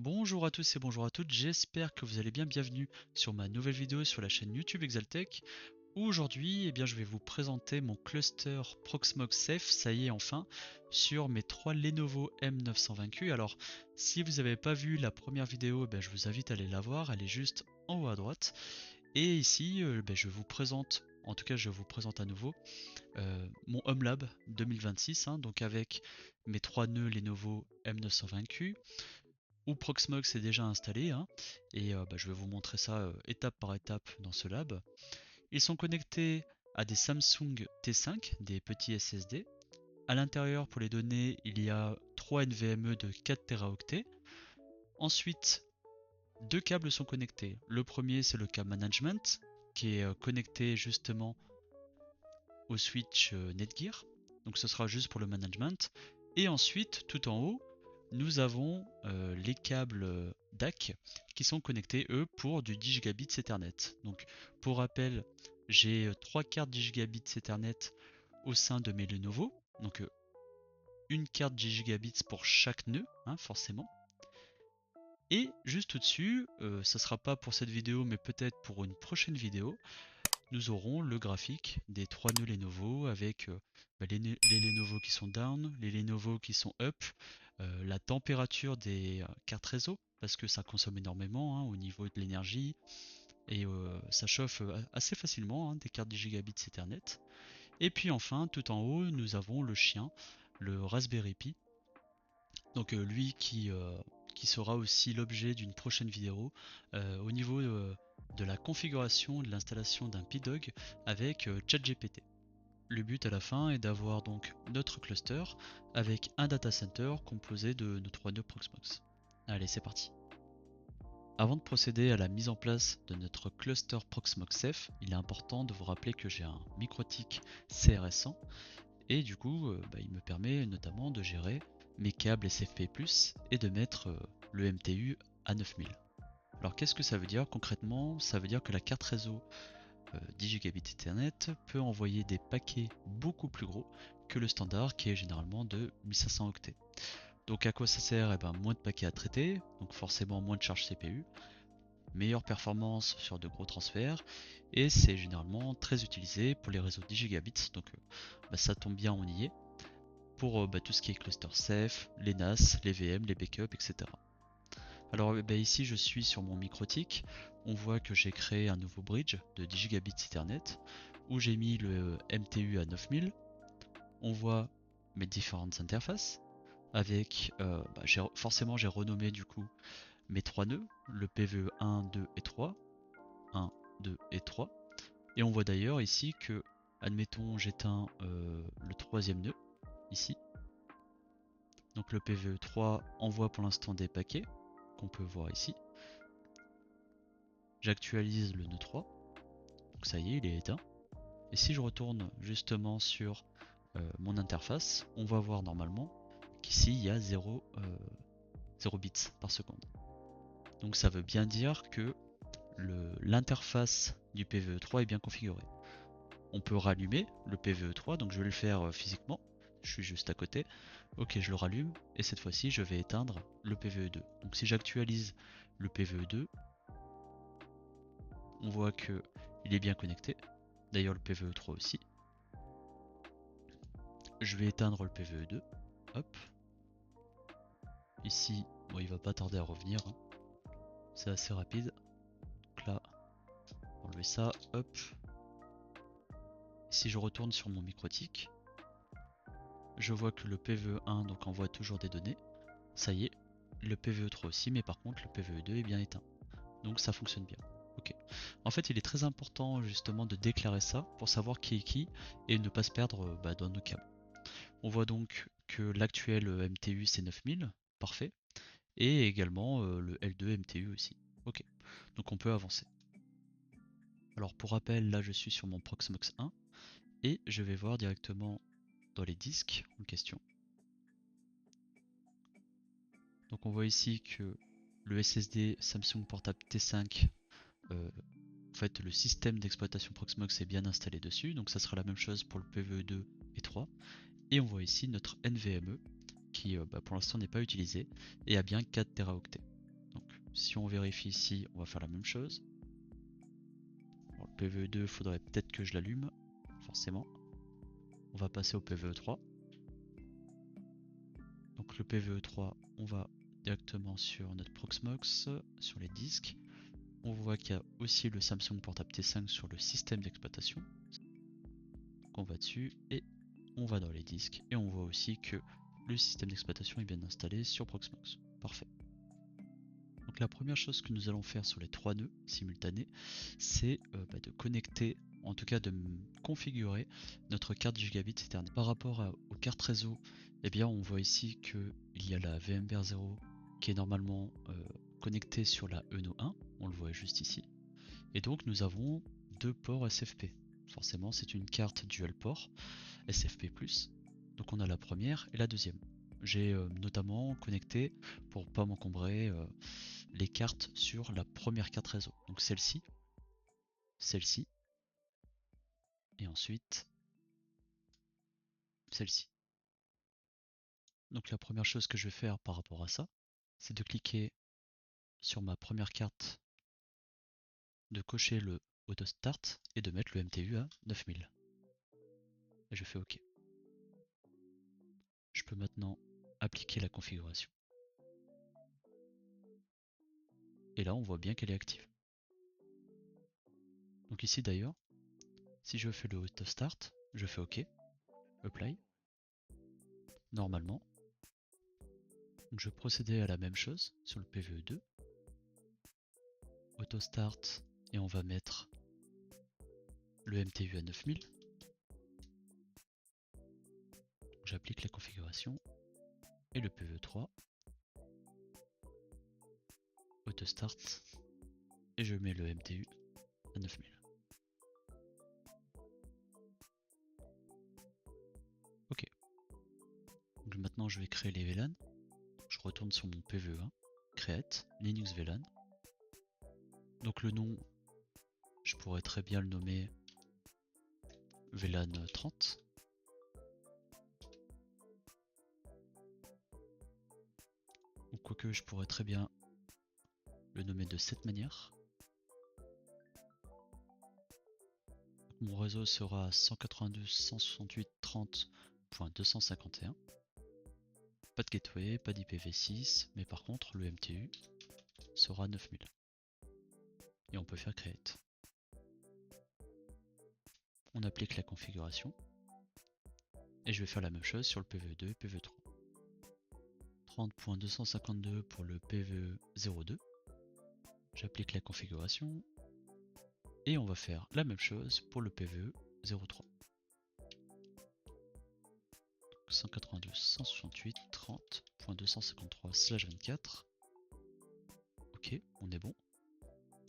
Bonjour à tous et bonjour à toutes, j'espère que vous allez bien. Bienvenue sur ma nouvelle vidéo sur la chaîne YouTube Exaltech. Aujourd'hui, je vais vous présenter mon cluster Proxmox Safe, ça y est enfin, sur mes trois Lenovo M920Q. Alors, si vous n'avez pas vu la première vidéo, je vous invite à aller la voir, elle est juste en haut à droite. Et ici, je vous présente, en tout cas je vous présente à nouveau, mon HomeLab 2026, donc avec mes trois nœuds Lenovo M920Q où Proxmox est déjà installé, et je vais vous montrer ça étape par étape dans ce lab. Ils sont connectés à des Samsung T5, des petits SSD. À l'intérieur, pour les données, il y a 3 NVMe de 4 Teraoctets. Ensuite, deux câbles sont connectés. Le premier, c'est le câble management, qui est connecté justement au switch Netgear. Donc ce sera juste pour le management. Et ensuite, tout en haut, nous avons les câbles DAC qui sont connectés eux pour du 10 Gigabits Ethernet. Donc pour rappel, j'ai 3 cartes 10 Gigabits Ethernet au sein de mes Lenovo. Donc une carte 10 Gigabits pour chaque nœud, forcément. Et juste au-dessus, ça sera pas pour cette vidéo mais peut-être pour une prochaine vidéo, nous aurons le graphique des trois nœuds Lenovo avec les Lenovo qui sont down, les Lenovo qui sont up, la température des cartes réseau parce que ça consomme énormément au niveau de l'énergie et ça chauffe assez facilement, des cartes 10 Gigabits Ethernet. Et puis enfin, tout en haut, nous avons le chien, le Raspberry Pi, donc qui sera aussi l'objet d'une prochaine vidéo au niveau de la configuration et de l'installation d'un PDOG avec ChatGPT. Le but à la fin est d'avoir donc notre cluster avec un data center composé de nos trois nœuds Proxmox. Allez, c'est parti. Avant de procéder à la mise en place de notre cluster Proxmox Safe, il est important de vous rappeler que j'ai un MikroTik CRS1 et du coup il me permet notamment de gérer mes câbles SFP+, et de mettre le MTU à 9000. Alors qu'est-ce que ça veut dire concrètement? Ça veut dire que la carte réseau 10 Gigabits Ethernet peut envoyer des paquets beaucoup plus gros que le standard qui est généralement de 1500 octets. Donc à quoi ça sert? Moins de paquets à traiter, donc forcément moins de charge CPU, meilleure performance sur de gros transferts, et c'est généralement très utilisé pour les réseaux 10 Gigabits, donc ça tombe bien, on y est, pour tout ce qui est cluster safe, les NAS, les VM, les backups, etc. Alors ici je suis sur mon MikroTik, on voit que j'ai créé un nouveau bridge de 10 Gigabits Ethernet où j'ai mis le MTU à 9000. On voit mes différentes interfaces avec, forcément j'ai renommé du coup mes trois nœuds, le PVE 1, 2 et 3, 1, 2 et 3. Et on voit d'ailleurs ici que, admettons j'éteins le troisième nœud, ici. Donc le PVE 3 envoie pour l'instant des paquets, qu'on peut voir ici. J'actualise le nœud 3, donc ça y est, il est éteint. Et si je retourne justement sur mon interface, on va voir normalement qu'ici il y a 0 bits par seconde. Donc ça veut bien dire que l'interface du PVE3 est bien configurée. On peut rallumer le PVE3, donc je vais le faire physiquement. Je suis juste à côté. Ok, je le rallume et cette fois-ci je vais éteindre le PVE2. Donc si j'actualise le PVE2, on voit que il est bien connecté. D'ailleurs le PVE3 aussi. Je vais éteindre le PVE2. Hop. Ici, bon, il va pas tarder à revenir. C'est assez rapide. Donc là, enlever ça. Hop. Si je retourne sur mon MikroTik, je vois que le PVE1 donc envoie toujours des données. Ça y est, le PVE3 aussi, mais par contre le PVE2 est bien éteint. Donc ça fonctionne bien. Ok. En fait, il est très important justement de déclarer ça pour savoir qui est qui et ne pas se perdre dans nos câbles. On voit donc que l'actuel MTU c'est 9000, parfait, et également le L2 MTU aussi. Ok, donc on peut avancer. Alors pour rappel, là je suis sur mon Proxmox 1 et je vais voir directement dans les disques en question. Donc on voit ici que le SSD Samsung Portable T5, en fait le système d'exploitation Proxmox est bien installé dessus, donc ça sera la même chose pour le PVE2 et 3. Et on voit ici notre NVMe qui pour l'instant n'est pas utilisé et a bien 4 Teraoctets. Si on vérifie ici, on va faire la même chose. Alors, le PVE2, il faudrait peut-être que je l'allume, forcément. On va passer au PVE3. Donc le PVE3, on va directement sur notre Proxmox, sur les disques. On voit qu'il y a aussi le Samsung Portable T5 sur le système d'exploitation. Donc on va dessus et on va dans les disques. Et on voit aussi que le système d'exploitation est bien installé sur Proxmox. Parfait. Donc la première chose que nous allons faire sur les 3 nœuds simultanés, c'est de connecter, en tout cas de configurer notre carte Gigabit Ethernet. Par rapport aux cartes réseau, eh bien on voit ici qu'il y a la VMware 0 qui est normalement connectée sur la ENO 1, on le voit juste ici. Et donc nous avons 2 ports SFP. Forcément c'est une carte dual port SFP+. Donc on a la première et la deuxième. J'ai notamment connecté, pour pas m'encombrer, les cartes sur la première carte réseau. Donc celle-ci, celle-ci, et ensuite celle-ci. Donc la première chose que je vais faire par rapport à ça, c'est de cliquer sur ma première carte, de cocher le Auto Start et de mettre le MTU à 9000. Et je fais OK. Je peux maintenant appliquer la configuration. Et là, on voit bien qu'elle est active. Donc ici d'ailleurs, si je fais le Auto Start, je fais OK, Apply. Normalement, donc je vais procéder à la même chose sur le PVE2. Auto Start et on va mettre le MTU à 9000. J'applique la configuration et le PVE3. Auto Start et je mets le MTU à 9000. Ok. Donc maintenant je vais créer les VLAN. Je retourne sur mon PVE1, Create, Linux VLAN. Donc le nom, je pourrais très bien le nommer VLAN 30. Ou quoique je pourrais très bien le nommer de cette manière. Mon réseau sera 192.168.30.251. Pas de gateway, pas d'IPv6, mais par contre le MTU sera 9000. Et on peut faire create. On applique la configuration. Et je vais faire la même chose sur le PVE2 et PVE3. 30.252 pour le PVE02. J'applique la configuration. Et on va faire la même chose pour le PVE03. 192.168.30.253/24. Ok, on est bon.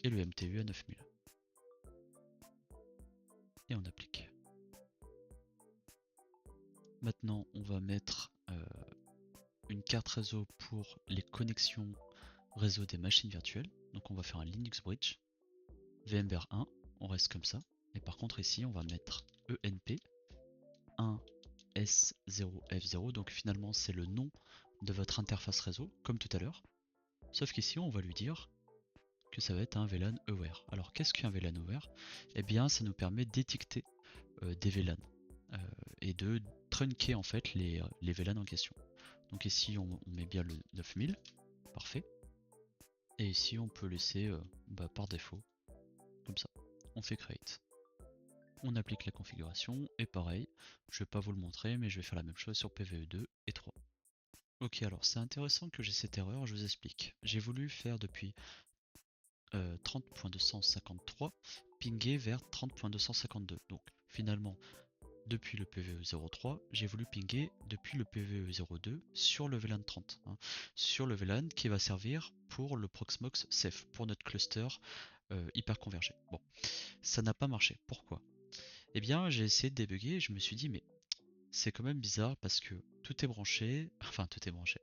Et le MTU à 9000. Et on applique. Maintenant, on va mettre une carte réseau pour les connexions réseau des machines virtuelles. Donc on va faire un Linux Bridge. VMware 1, on reste comme ça. Et par contre ici, on va mettre ENP 1S0F0. Donc finalement, c'est le nom de votre interface réseau, comme tout à l'heure. Sauf qu'ici, on va lui dire que ça va être un VLAN Aware. Alors qu'est-ce qu'un VLAN Aware? Eh bien, ça nous permet d'étiqueter des VLAN et de trunker en fait les VLAN en question. Donc ici, on met bien le 9000, parfait. Et ici, on peut laisser par défaut, comme ça. On fait create. On applique la configuration et pareil, je vais pas vous le montrer, mais je vais faire la même chose sur PVE2 et 3. Ok, alors c'est intéressant que j'ai cette erreur, je vous explique. J'ai voulu faire depuis 30.253 pinguer vers 30.252. Donc finalement, depuis le PVE03, j'ai voulu pinguer depuis le PVE02 sur le VLAN 30. Sur le VLAN qui va servir pour le Proxmox Ceph, pour notre cluster hyper convergé. Bon, ça n'a pas marché. Pourquoi? Eh bien, j'ai essayé de débugger et je me suis dit, mais c'est quand même bizarre parce que tout est branché, enfin tout est branché,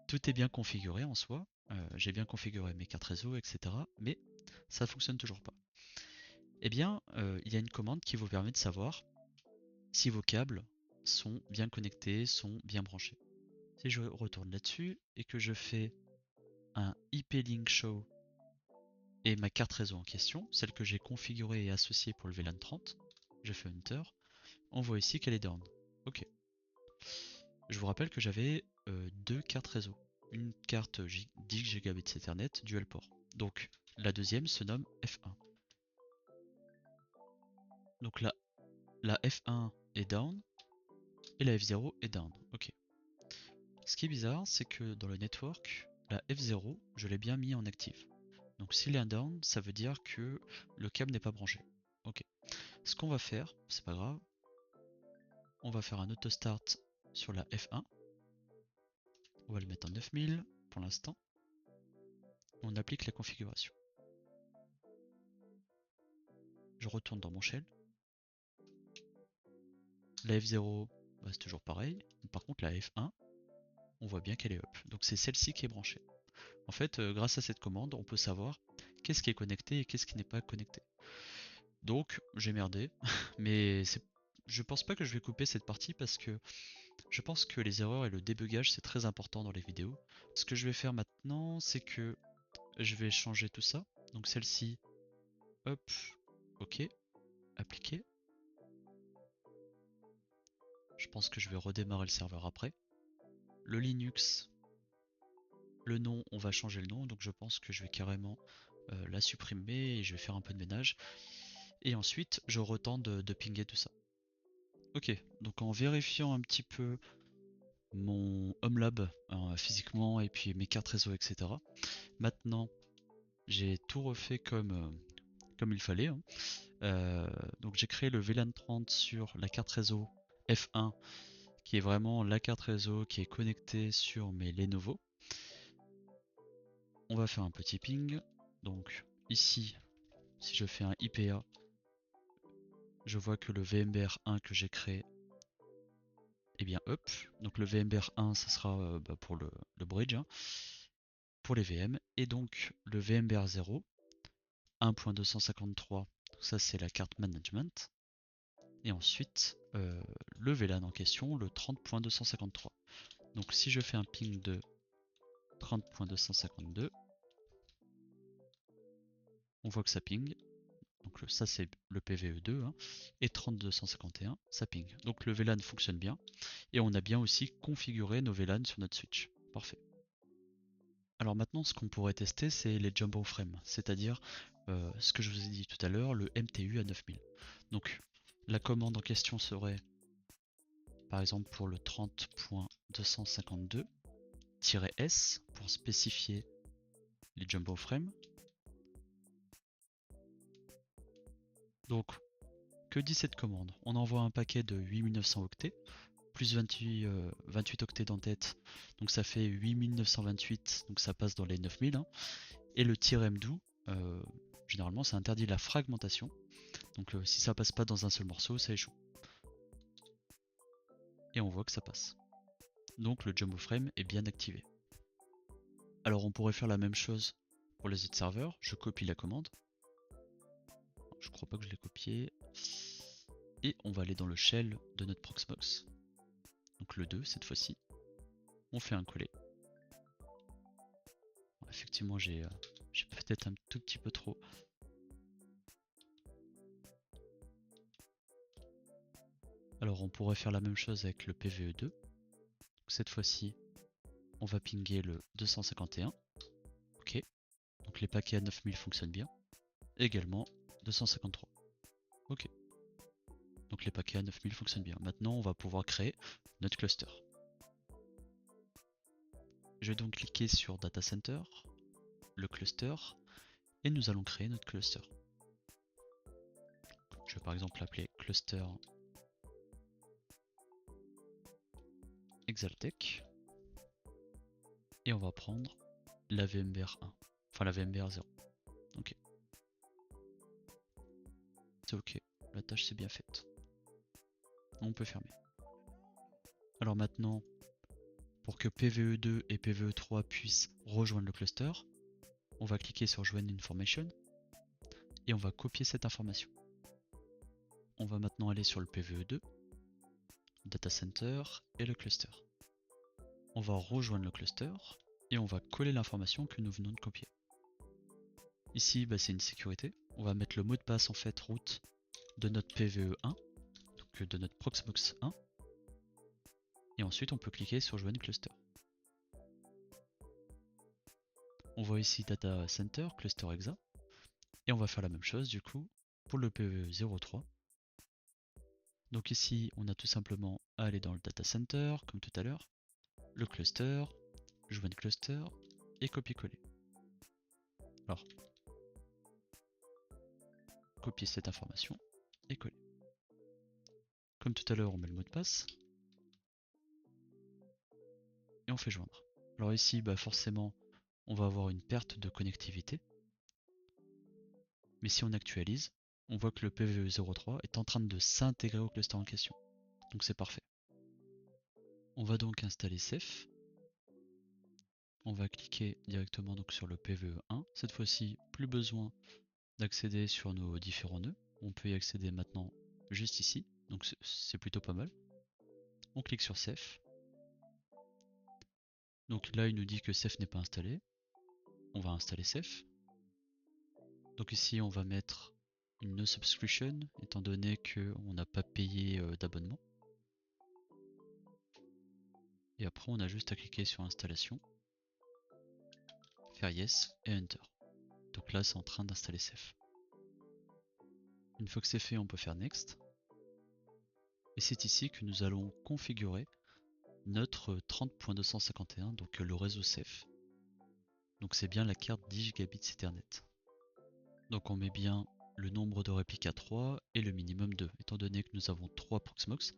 tout est bien configuré en soi, j'ai bien configuré mes cartes réseau, etc. Mais ça fonctionne toujours pas. Eh bien, il y a une commande qui vous permet de savoir si vos câbles sont bien connectés, sont bien branchés. Si je retourne là-dessus et que je fais un IP link show et ma carte réseau en question, celle que j'ai configurée et associée pour le VLAN 30. Je fais Enter. On voit ici qu'elle est down. Ok. Je vous rappelle que j'avais deux cartes réseau. Une carte 10 Gb Ethernet dual port. Donc la deuxième se nomme F1. Donc là, la F1 est down et la F0 est down. Ok. Ce qui est bizarre, c'est que dans le network, la F0, je l'ai bien mis en active. Donc s'il est un down, ça veut dire que le câble n'est pas branché. Ok. Ce qu'on va faire, c'est pas grave, on va faire un auto start sur la F1. On va le mettre en 9000 pour l'instant. On applique la configuration. Je retourne dans mon shell. La F0, bah, c'est toujours pareil. Par contre, la F1, on voit bien qu'elle est up. Donc c'est celle-ci qui est branchée. En fait, grâce à cette commande, on peut savoir qu'est-ce qui est connecté et qu'est-ce qui n'est pas connecté. Donc j'ai merdé, mais je pense pas que je vais couper cette partie parce que je pense que les erreurs et le débugage c'est très important dans les vidéos. Ce que je vais faire maintenant, c'est que je vais changer tout ça. Donc celle-ci, hop, ok, appliquer. Je pense que je vais redémarrer le serveur après. Le Linux, le nom, on va changer le nom, donc je pense que je vais carrément la supprimer et je vais faire un peu de ménage. Et ensuite, je retente de pinguer tout ça. Ok, donc en vérifiant un petit peu mon home lab physiquement et puis mes cartes réseau, etc. Maintenant, j'ai tout refait comme il fallait. Hein. Donc j'ai créé le VLAN 30 sur la carte réseau F1 qui est vraiment la carte réseau qui est connectée sur mes Lenovo. On va faire un petit ping. Donc ici, si je fais un IPA, je vois que le VMBR 1 que j'ai créé est bien up. Donc le VMBR 1, ça sera pour le bridge, hein, pour les VM. Et donc le VMBR 0, 1.253, ça c'est la carte management. Et ensuite, le VLAN en question, le 30.253. Donc si je fais un ping de 30.252, on voit que ça ping. Donc ça c'est le PVE2 hein, et 3251 ça ping. Donc le VLAN fonctionne bien et on a bien aussi configuré nos VLAN sur notre switch. Parfait. Alors maintenant ce qu'on pourrait tester c'est les jumbo frames, c'est-à-dire ce que je vous ai dit tout à l'heure, le MTU à 9000. Donc la commande en question serait par exemple pour le 30.252-S pour spécifier les jumbo frames. Donc, que dit cette commande? On envoie un paquet de 8900 octets, plus 28 octets d'entête, donc ça fait 8928, donc ça passe dans les 9000. Hein. Et le -mdo, généralement ça interdit la fragmentation, donc si ça passe pas dans un seul morceau, ça échoue. Et on voit que ça passe. Donc le jumbo frame est bien activé. Alors on pourrait faire la même chose pour les autres serveurs, je copie la commande. Je crois pas que je l'ai copié. Et on va aller dans le shell de notre Proxmox. Donc le 2 cette fois-ci. On fait un coller. Effectivement j'ai peut-être un tout petit peu trop. Alors on pourrait faire la même chose avec le PVE2. Donc, cette fois-ci on va pinguer le 251. Ok. Donc les paquets à 9000 fonctionnent bien. Également 253. Ok. Donc les paquets à 9000 fonctionnent bien. Maintenant on va pouvoir créer notre cluster. Je vais donc cliquer sur Data Center, le cluster, et nous allons créer notre cluster. Je vais par exemple l'appeler cluster Exaltec. Et on va prendre la VMBR 1, enfin la VMBR 0. Ok. C'est ok, la tâche c'est bien faite. On peut fermer. Alors maintenant, pour que PVE2 et PVE3 puissent rejoindre le cluster, on va cliquer sur Join Information et on va copier cette information. On va maintenant aller sur le PVE2, Data Center et le cluster. On va rejoindre le cluster et on va coller l'information que nous venons de copier. Ici, c'est une sécurité. On va mettre le mot de passe en fait route de notre PVE1, donc de notre Proxmox 1. Et ensuite, on peut cliquer sur Join Cluster. On voit ici Data Center, Cluster Exa. Et on va faire la même chose du coup pour le PVE03. Donc ici, on a tout simplement à aller dans le Data Center, comme tout à l'heure, le cluster, Join Cluster et copier-coller. Alors, copier cette information et coller. Comme tout à l'heure, on met le mot de passe et on fait joindre. Alors ici, forcément, on va avoir une perte de connectivité. Mais si on actualise, on voit que le PVE03 est en train de s'intégrer au cluster en question. Donc c'est parfait. On va donc installer Ceph. On va cliquer directement donc sur le PVE1. Cette fois-ci, plus besoin d'accéder sur nos différents nœuds. On peut y accéder maintenant juste ici. Donc c'est plutôt pas mal. On clique sur Ceph. Donc là, il nous dit que Ceph n'est pas installé. On va installer Ceph. Donc ici, on va mettre une no subscription, étant donné qu'on n'a pas payé d'abonnement. Et après, on a juste à cliquer sur installation, faire yes et enter. Donc là, c'est en train d'installer Ceph. Une fois que c'est fait, on peut faire next. Et c'est ici que nous allons configurer notre 30.251, donc le réseau Ceph. Donc c'est bien la carte 10 gigabits Ethernet. Donc on met bien le nombre de répliques à 3 et le minimum 2, étant donné que nous avons 3 Proxmox.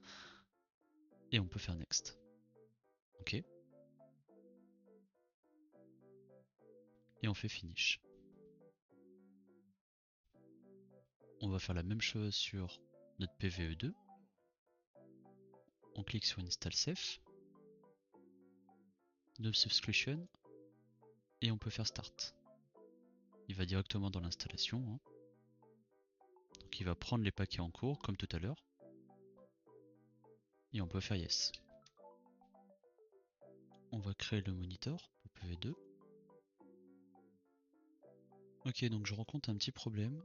Et on peut faire next. Ok. Et on fait finish. On va faire la même chose sur notre PVE2. On clique sur Install Ceph, No Subscription, et on peut faire Start. Il va directement dans l'installation. Donc il va prendre les paquets en cours, comme tout à l'heure. Et on peut faire Yes. On va créer le monitor pour PV2. Ok, donc je rencontre un petit problème.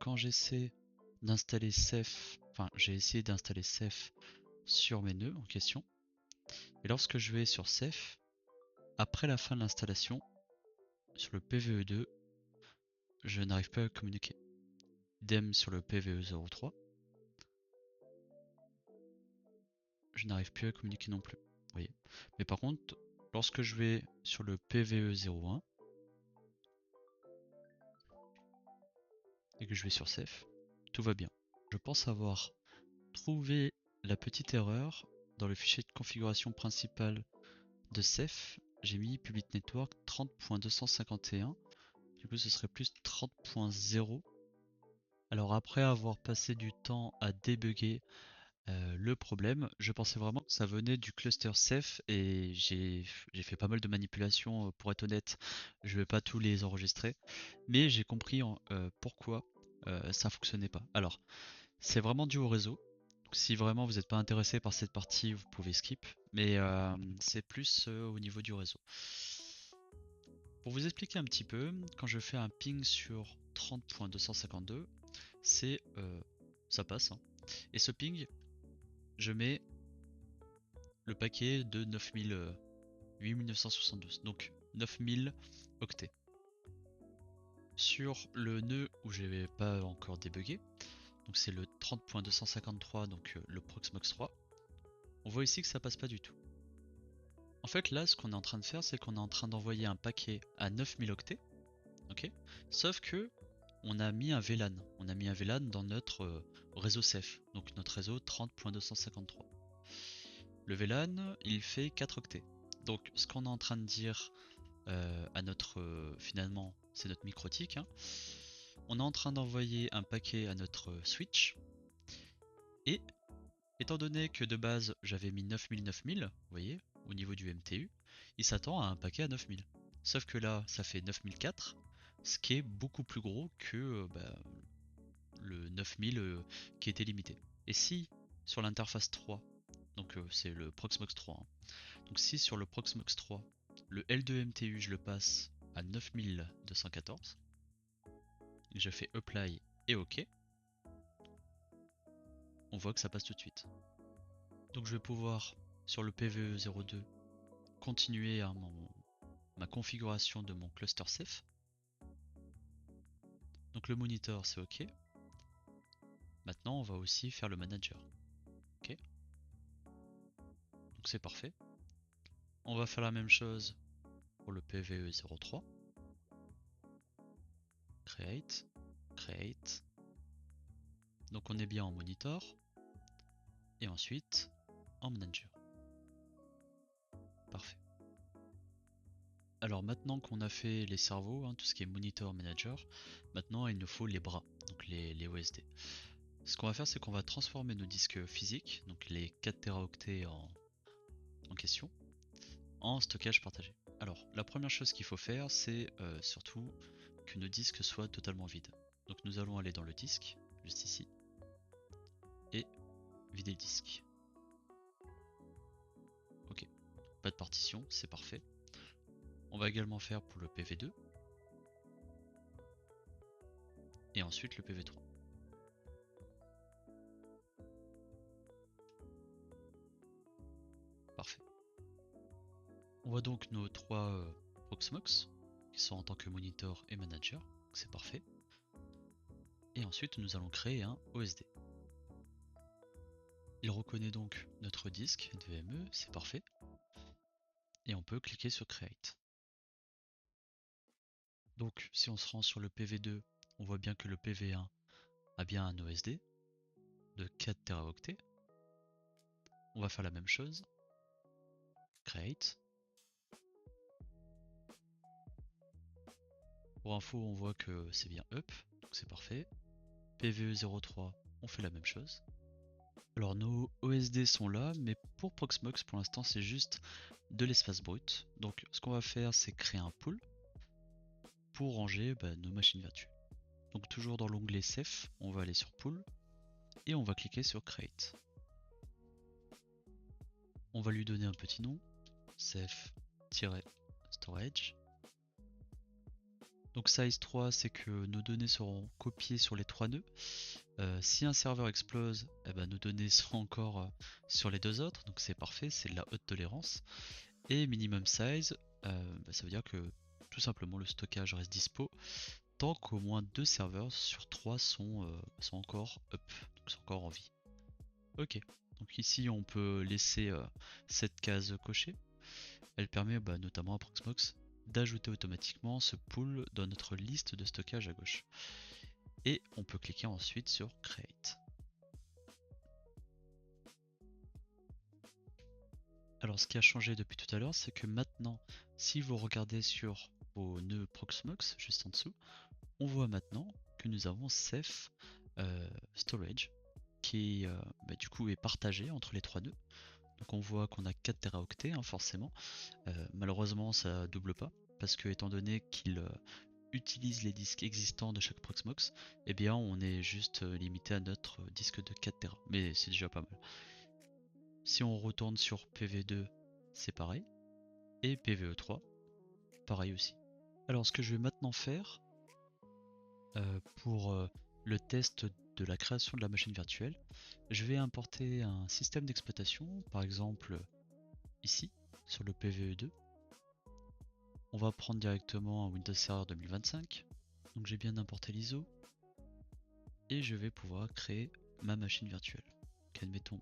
Quand j'essaie d'installer Ceph, j'ai essayé d'installer Ceph sur mes nœuds en question. Et lorsque je vais sur Ceph, après la fin de l'installation, sur le PVE2, je n'arrive pas à communiquer. Idem sur le PVE03. Je n'arrive plus à communiquer non plus. Vous voyez. Mais par contre, lorsque je vais sur le PVE01 et que je vais sur Ceph, tout va bien. Je pense avoir trouvé la petite erreur dans le fichier de configuration principale de Ceph. J'ai mis Public Network 30.251. Du coup, ce serait plus 30.0. Alors après avoir passé du temps à débugger le problème, je pensais vraiment que ça venait du cluster Ceph et j'ai fait pas mal de manipulations pour être honnête, je vais pas tous les enregistrer, mais j'ai compris pourquoi ça fonctionnait pas. Alors, c'est vraiment dû au réseau, donc si vraiment vous n'êtes pas intéressé par cette partie, vous pouvez skip, mais c'est plus au niveau du réseau. Pour vous expliquer un petit peu, quand je fais un ping sur 30.252, ça passe, et ce ping, je mets le paquet de 8972, donc 9000 octets. Sur le nœud où je n'ai pas encore débugué, donc c'est le 30.253, donc le Proxmox 3, on voit ici que ça passe pas du tout. En fait là, ce qu'on est en train de faire, c'est qu'on est en train d'envoyer un paquet à 9000 octets, ok, sauf que on a mis un VLAN, dans notre réseau Ceph, donc notre réseau 30.253. Le VLAN, il fait 4 octets. Donc ce qu'on est en train de dire à notre, finalement, c'est notre microtique, on est en train d'envoyer un paquet à notre switch, et étant donné que de base j'avais mis 9000, vous voyez, au niveau du MTU, il s'attend à un paquet à 9000. Sauf que là, ça fait 9004, ce qui est beaucoup plus gros que le 9000 qui était limité. Et si sur l'interface 3, donc c'est le Proxmox 3, donc si sur le Proxmox 3 Le L2 MTU, je le passe à 9214. Je fais Apply et OK. On voit que ça passe tout de suite. Donc je vais pouvoir, sur le PVE02, continuer à ma configuration de mon cluster safe. Donc le monitor, c'est OK. Maintenant, on va aussi faire le manager. OK. Donc c'est parfait. On va faire la même chose pour le PVE03. Create, create. Donc on est bien en monitor. Et ensuite en manager. Parfait. Alors maintenant qu'on a fait les cerveaux, hein, tout ce qui est monitor, manager, maintenant il nous faut les bras, donc les OSD. Ce qu'on va faire, c'est qu'on va transformer nos disques physiques, donc les 4 Teraoctets en question, en stockage partagé. Alors la première chose qu'il faut faire, c'est surtout que nos disques soient totalement vides. Donc nous allons aller dans le disque, juste ici, et vider le disque. Ok, pas de partition, c'est parfait. On va également faire pour le PV2 et ensuite le PV3. Parfait. On voit donc nos 3 Proxmox qui sont en tant que monitor et manager, c'est parfait. Et ensuite nous allons créer un OSD. Il reconnaît donc notre disque NVMe, c'est parfait. Et on peut cliquer sur Create. Donc si on se rend sur le PV2, on voit bien que le PV1 a bien un OSD de 4 Teraoctets. On va faire la même chose. Create. Pour info, on voit que c'est bien up, donc c'est parfait. PVE03, on fait la même chose. Alors nos OSD sont là, mais pour Proxmox pour l'instant c'est juste de l'espace brut. Donc ce qu'on va faire, c'est créer un pool pour ranger nos machines virtuelles. Donc toujours dans l'onglet Safe, on va aller sur Pool et on va cliquer sur Create. On va lui donner un petit nom, Safe-Storage. Donc size 3, c'est que nos données seront copiées sur les 3 nœuds. Si un serveur explose, nos données seront encore sur les 2 autres, donc c'est parfait, c'est de la haute tolérance. Et minimum size, ça veut dire que tout simplement le stockage reste dispo tant qu'au moins 2 serveurs sur 3 sont encore up, donc sont encore en vie. Ok, donc ici on peut laisser cette case cochée. Elle permet notamment à Proxmox d'ajouter automatiquement ce pool dans notre liste de stockage à gauche. Et on peut cliquer ensuite sur Create. Alors ce qui a changé depuis tout à l'heure, c'est que maintenant, si vous regardez sur vos nœuds Proxmox, juste en dessous, on voit maintenant que nous avons Safe Storage, qui du coup est partagé entre les 3 nœuds. Donc on voit qu'on a 4 Teraoctets, hein, forcément. Malheureusement ça double pas, parce que étant donné qu'il utilise les disques existants de chaque Proxmox, eh bien on est juste limité à notre disque de 4 Tera, mais c'est déjà pas mal. Si on retourne sur PV2, c'est pareil, et PVE3, pareil aussi. Alors ce que je vais maintenant faire, pour le test de la création de la machine virtuelle, je vais importer un système d'exploitation, par exemple ici, sur le PVE2. On va prendre directement un Windows Server 2025. Donc j'ai bien importé l'ISO. Et je vais pouvoir créer ma machine virtuelle. Donc admettons,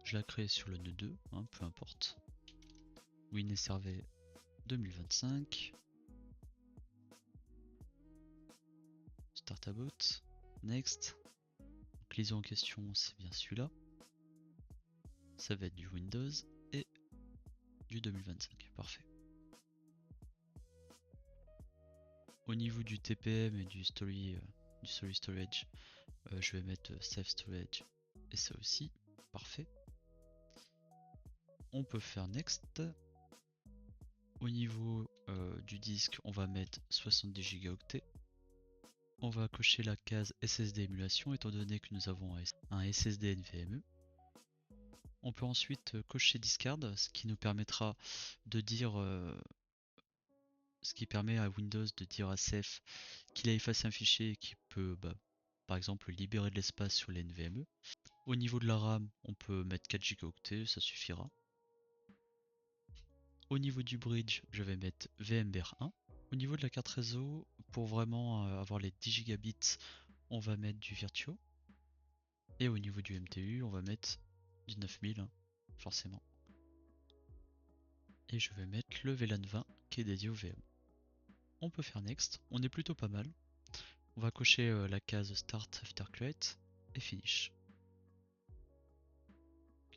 je la crée sur le nœud 2, hein, peu importe. Windows Server 2025. Start about. Next. Donc l'ISO en question, c'est bien celui-là. Ça va être du Windows et du 2025. Parfait. Au niveau du TPM et du Story Storage, je vais mettre Safe Storage et ça aussi. Parfait. On peut faire Next. Au niveau du disque, on va mettre 70 Go. On va cocher la case SSD émulation étant donné que nous avons un SSD NVMe. On peut ensuite cocher Discard, ce qui nous permettra de dire ce qui permet à Windows de dire à Ceph qu'il a effacé un fichier et qu'il peut par exemple libérer de l'espace sur les NVMe. Au niveau de la RAM, on peut mettre 4 Go, ça suffira. Au niveau du bridge, je vais mettre VMware 1. Au niveau de la carte réseau, pour vraiment avoir les 10 gigabits, on va mettre du Virtuo. Et au niveau du MTU, on va mettre du 9000, hein, forcément. Et je vais mettre le VLAN 20 qui est dédié au VM. On peut faire Next, on est plutôt pas mal. On va cocher la case Start After Create et Finish.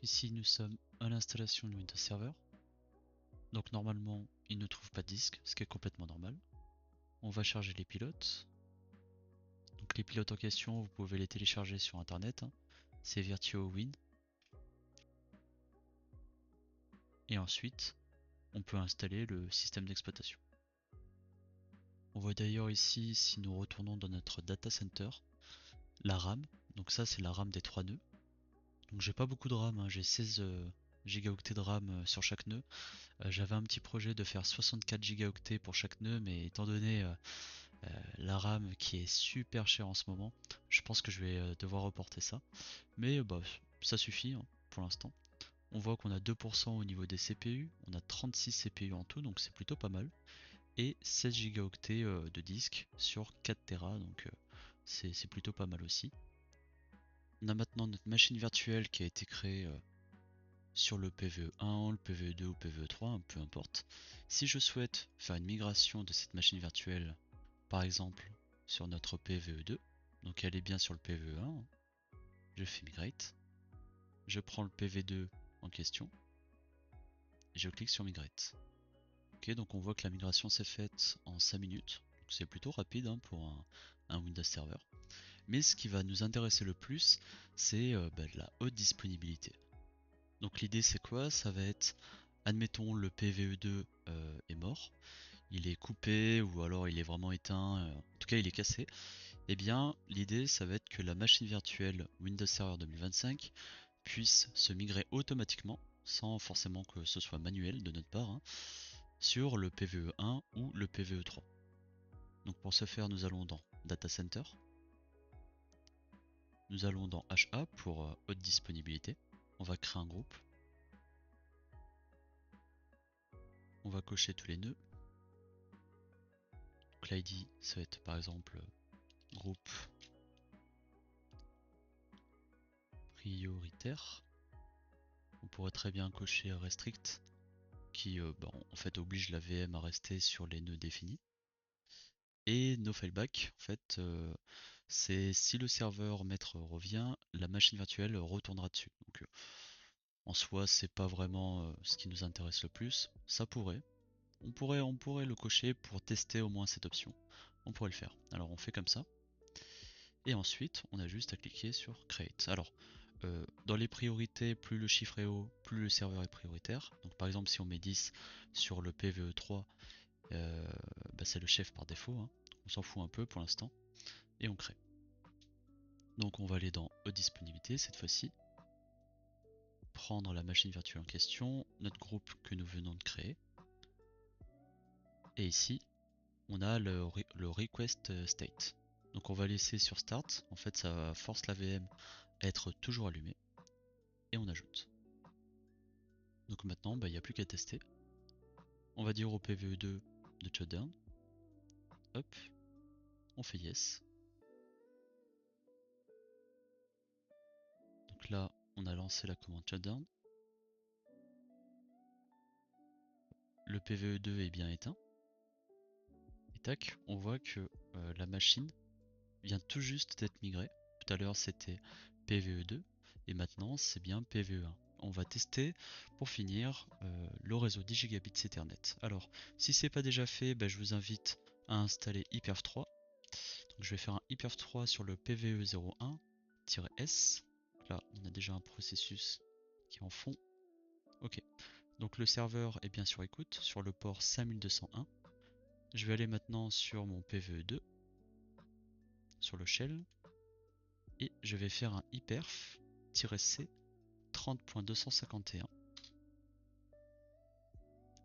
Ici, nous sommes à l'installation de Windows Server. Donc normalement, il ne trouve pas de disque, ce qui est complètement normal. On va charger les pilotes. Donc les pilotes en question, vous pouvez les télécharger sur internet, hein. C'est Virtuo Win. Et ensuite, on peut installer le système d'exploitation. On voit d'ailleurs ici, si nous retournons dans notre data center, la RAM. Donc ça, c'est la RAM des 3 nœuds. Donc j'ai pas beaucoup de RAM, hein. J'ai 16 gigaoctets de RAM sur chaque nœud. J'avais un petit projet de faire 64 gigaoctets pour chaque nœud, mais étant donné la RAM qui est super chère en ce moment, je pense que je vais devoir reporter ça. Mais ça suffit, hein, pour l'instant. On voit qu'on a 2% au niveau des CPU, on a 36 CPU en tout, donc c'est plutôt pas mal. Et 16 gigaoctets de disque sur 4 Tera, donc c'est plutôt pas mal aussi. On a maintenant notre machine virtuelle qui a été créée sur le PVE1, le PVE2 ou PVE3, peu importe. Si je souhaite faire une migration de cette machine virtuelle, par exemple sur notre PVE2, donc elle est bien sur le PVE1, je fais migrate, je prends le PV2 en question, et je clique sur migrate. Ok, donc on voit que la migration s'est faite en 5 minutes, c'est plutôt rapide, hein, pour un Windows Server. Mais ce qui va nous intéresser le plus, c'est la haute disponibilité. Donc l'idée c'est quoi? Ça va être, admettons le PVE2 est mort, il est coupé ou alors il est vraiment éteint, en tout cas il est cassé. Et bien l'idée ça va être que la machine virtuelle Windows Server 2025 puisse se migrer automatiquement, sans forcément que ce soit manuel de notre part, hein, sur le PVE1 ou le PVE3. Donc pour ce faire, nous allons dans Data Center, nous allons dans HA pour haute disponibilité, on va créer un groupe, on va cocher tous les nœuds. Donc l'ID ça va être par exemple groupe prioritaire. On pourrait très bien cocher restrict qui en fait oblige la VM à rester sur les nœuds définis. Et no failback, en fait, c'est si le serveur maître revient, la machine virtuelle retournera dessus. Donc en soi, c'est pas vraiment ce qui nous intéresse le plus. Ça pourrait. On pourrait le cocher pour tester au moins cette option. On pourrait le faire. Alors on fait comme ça. Et ensuite, on a juste à cliquer sur Create. Alors, dans les priorités, plus le chiffre est haut, plus le serveur est prioritaire. Donc par exemple, si on met 10 sur le PVE3, c'est le chef par défaut, hein. On s'en fout un peu pour l'instant. Et on crée. Donc on va aller dans Haute disponibilité cette fois-ci. Prendre la machine virtuelle en question, notre groupe que nous venons de créer. Et ici, on a le request state. Donc on va laisser sur start, en fait ça force la VM à être toujours allumée. Et on ajoute. Donc maintenant, il n'y a plus qu'à tester. On va dire au PVE2 de shutdown. Hop, on fait yes. Donc là, on a lancé la commande shutdown. Le PVE2 est bien éteint. Et tac, on voit que la machine vient tout juste d'être migrée. Tout à l'heure c'était PVE2 et maintenant c'est bien PVE1. On va tester pour finir le réseau 10 Gigabits Ethernet. Alors si c'est pas déjà fait, je vous invite à installer HyperV3. Donc je vais faire un HyperV3 sur le PVE01-S. Là on a déjà un processus qui est en fond. Ok, donc le serveur est bien sur écoute sur le port 5201. Je vais aller maintenant sur mon PVE2, sur le shell, et je vais faire un hyperf-c 30.251.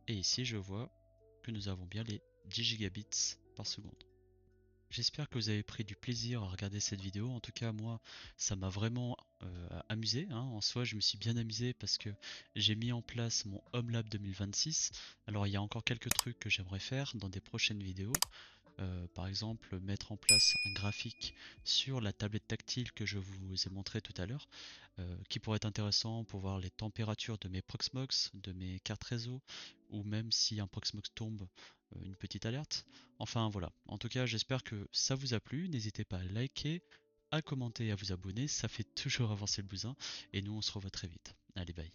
Et ici je vois que nous avons bien les 10 gigabits par seconde. J'espère que vous avez pris du plaisir à regarder cette vidéo. En tout cas, moi, ça m'a vraiment amusé, hein. En soi, je me suis bien amusé parce que j'ai mis en place mon HomeLab 2026. Alors, il y a encore quelques trucs que j'aimerais faire dans des prochaines vidéos. Par exemple, mettre en place un graphique sur la tablette tactile que je vous ai montré tout à l'heure, qui pourrait être intéressant pour voir les températures de mes Proxmox, de mes cartes réseau, ou même si un Proxmox tombe, une petite alerte. Enfin voilà, en tout cas j'espère que ça vous a plu, n'hésitez pas à liker, à commenter et à vous abonner, ça fait toujours avancer le bousin, et nous on se revoit très vite. Allez bye.